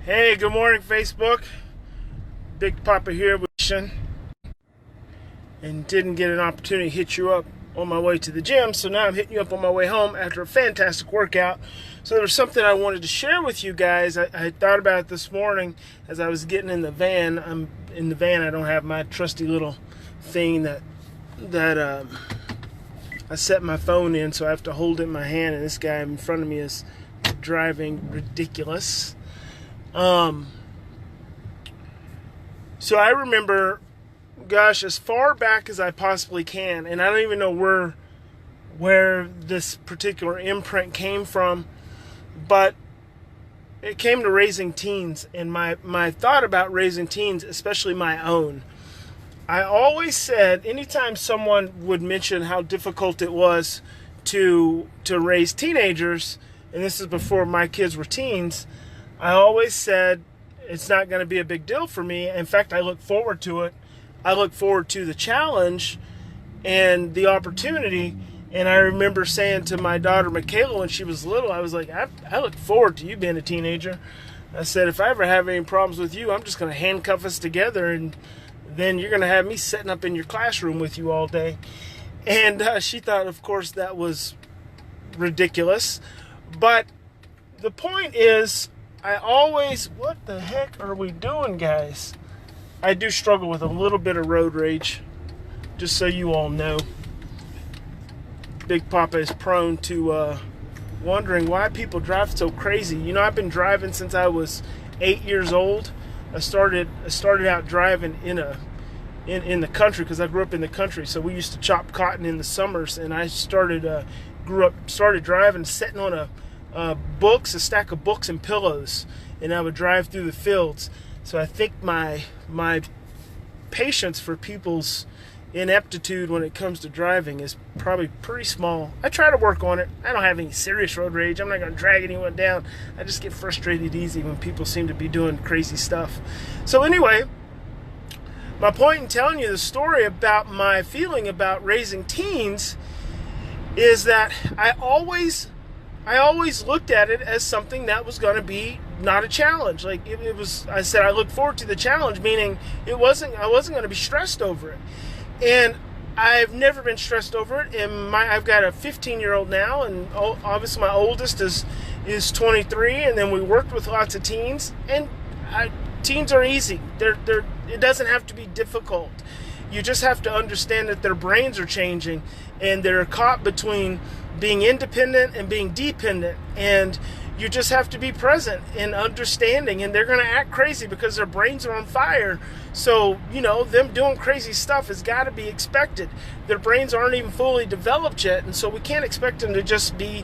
Hey, good morning, Facebook. Big Papa here with you, and didn't get an opportunity to hit you up on my way to the gym, so now I'm hitting you up on my way home after a fantastic workout. So there was something I wanted to share with you guys. I thought about it this morning as I was getting in the van. I'm in the van. I don't have my trusty little thing that I set my phone in, so I have to hold it in my hand, and this guy in front of me is driving ridiculous. So I remember, gosh, as far back as I possibly can, and I don't even know where this particular imprint came from, but it came to raising teens, and my thought about raising teens, especially my own. I always said, anytime someone would mention how difficult it was to raise teenagers, and this is before my kids were teens, I always said, it's not going to be a big deal for me. In fact, I look forward to it. I look forward to the challenge and the opportunity. And I remember saying to my daughter, Michaela, when she was little, I was like, I look forward to you being a teenager. I said, if I ever have any problems with you, I'm just going to handcuff us together, and then you're going to have me sitting up in your classroom with you all day. And she thought, of course, that was ridiculous. But the point is, what the heck are we doing, guys? I do struggle with a little bit of road rage, just so you all know. Big Papa is prone to wondering why people drive so crazy. You know, I've been driving since I was 8 years old. I started out driving in the country, because I grew up in the country. So we used to chop cotton in the summers, and I started driving, sitting on a stack of books and pillows, and I would drive through the fields. So I think my patience for people's ineptitude when it comes to driving is probably pretty small. I try to work on it. I don't have any serious road rage. I'm not going to drag anyone down. I just get frustrated easy when people seem to be doing crazy stuff. So anyway, my point in telling you the story about my feeling about raising teens is that I always looked at it as something that was going to be not a challenge. Like it was, I said, I look forward to the challenge, meaning I wasn't going to be stressed over it. And I've never been stressed over it. And I've got a 15-year-old now, and obviously my oldest is 23, and then we worked with lots of teens, and teens are easy. It doesn't have to be difficult. You just have to understand that their brains are changing, and they're caught between being independent and being dependent, and you just have to be present and understanding, and they're going to act crazy because their brains are on fire. So, you know, them doing crazy stuff has got to be expected. Their brains aren't even fully developed yet, and so we can't expect them to just be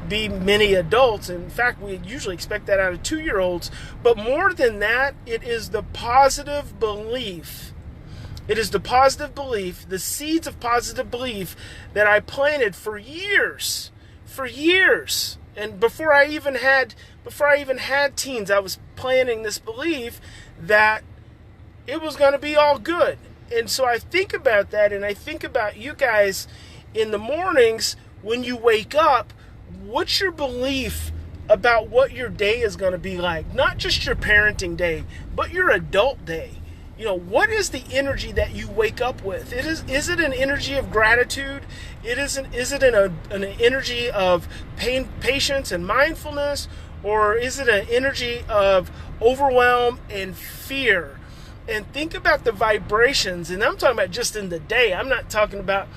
mini adults. In fact, we usually expect that out of 2-year-olds. But more than that, it is the positive belief. It is the positive belief, the seeds of positive belief that I planted for years. And before I even had teens, I was planting this belief that it was going to be all good. And so I think about that, and I think about you guys in the mornings when you wake up. What's your belief about what your day is going to be like? Not just your parenting day, but your adult day. You know, what is the energy that you wake up with? Is it an energy of gratitude? Is it an energy of patience and mindfulness? Or is it an energy of overwhelm and fear? And think about the vibrations. And I'm talking about just in the day. I'm not talking about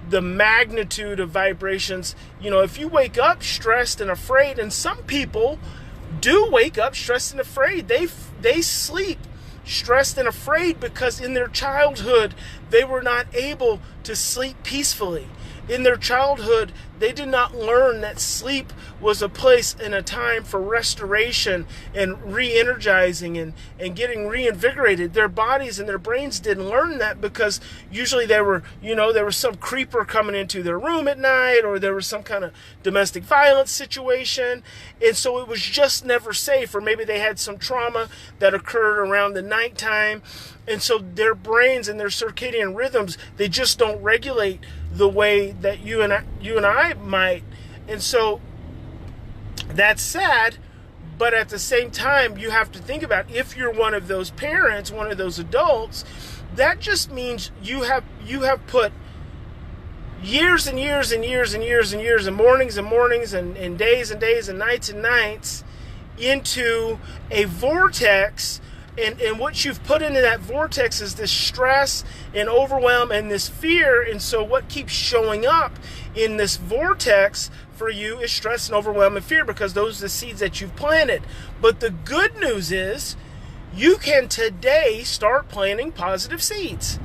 the magnitude of vibrations. You know, if you wake up stressed and afraid, and some people do wake up stressed and afraid, they sleep stressed and afraid because in their childhood they were not able to sleep peacefully. In their childhood, they did not learn that sleep was a place and a time for restoration and re-energizing and getting reinvigorated. Their bodies and their brains didn't learn that because usually there was some creeper coming into their room at night, or there was some kind of domestic violence situation. And so it was just never safe, or maybe they had some trauma that occurred around the nighttime. And so their brains and their circadian rhythms, they just don't regulate the way that you and I might. And so that's sad, But at the same time, you have to think about, if you're one of those parents, one of those adults, that just means you have put years and years and years and years and years and mornings and days and days and nights into a vortex. And what you've put into that vortex is this stress and overwhelm and this fear. And so what keeps showing up in this vortex for you is stress and overwhelm and fear, because those are the seeds that you've planted. But the good news is, you can today start planting positive seeds.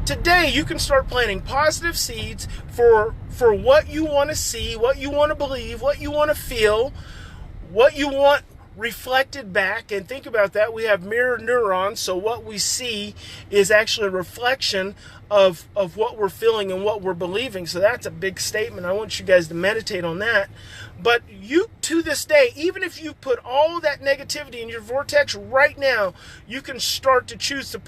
Today you can start planting positive seeds for what you want to see, what you want to believe, what you want to feel, what you want reflected back. And think about that. We have mirror neurons, so what we see is actually a reflection of what we're feeling and what we're believing. So that's a big statement. I want you guys to meditate on that. But you, to this day, even if you put all that negativity in your vortex right now, you can start to choose to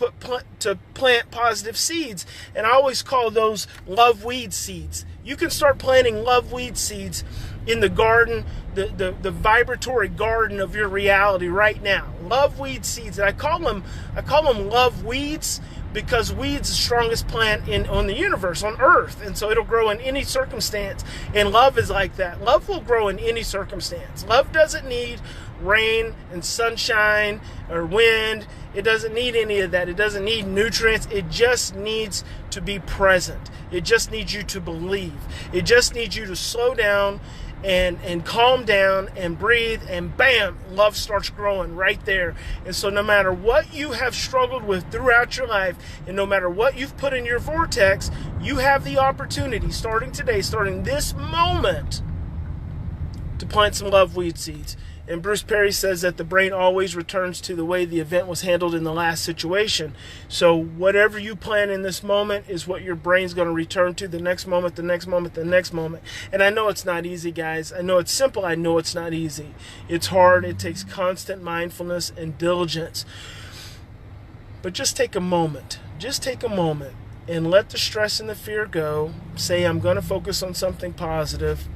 plant positive seeds. And I always call those love weed seeds. You can start planting love weed seeds in the garden, the vibratory garden of your reality right now. Love weed seeds. And I call them love weeds, because weed's the strongest plant on the universe, on earth. And so it'll grow in any circumstance. And love is like that. Love will grow in any circumstance. Love doesn't need rain and sunshine or wind. It doesn't need any of that. It doesn't need nutrients. It just needs to be present. It just needs you to believe. It just needs you to slow down and calm down and breathe, and bam, love starts growing right there. And so no matter what you have struggled with throughout your life, and no matter what you've put in your vortex, you have the opportunity, starting today, starting this moment, to plant some love weed seeds. And Bruce Perry says that the brain always returns to the way the event was handled in the last situation. So whatever you plan in this moment is what your brain's going to return to the next moment, the next moment, the next moment. And I know it's not easy, guys. I know it's simple. I know it's not easy. It's hard. It takes constant mindfulness and diligence. But just take a moment. Just take a moment and let the stress and the fear go. Say, I'm going to focus on something positive.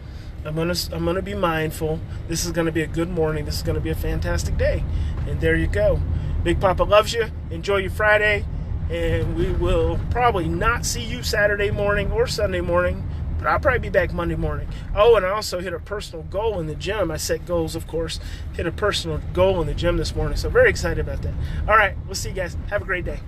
I'm gonna be mindful. This is gonna be a good morning. This is gonna be a fantastic day. And there you go. Big Papa loves you. Enjoy your Friday. And we will probably not see you Saturday morning or Sunday morning, but I'll probably be back Monday morning. Oh, and I also hit a personal goal in the gym. I set goals, of course. Hit a personal goal in the gym this morning. So very excited about that. All right, we'll see you guys. Have a great day.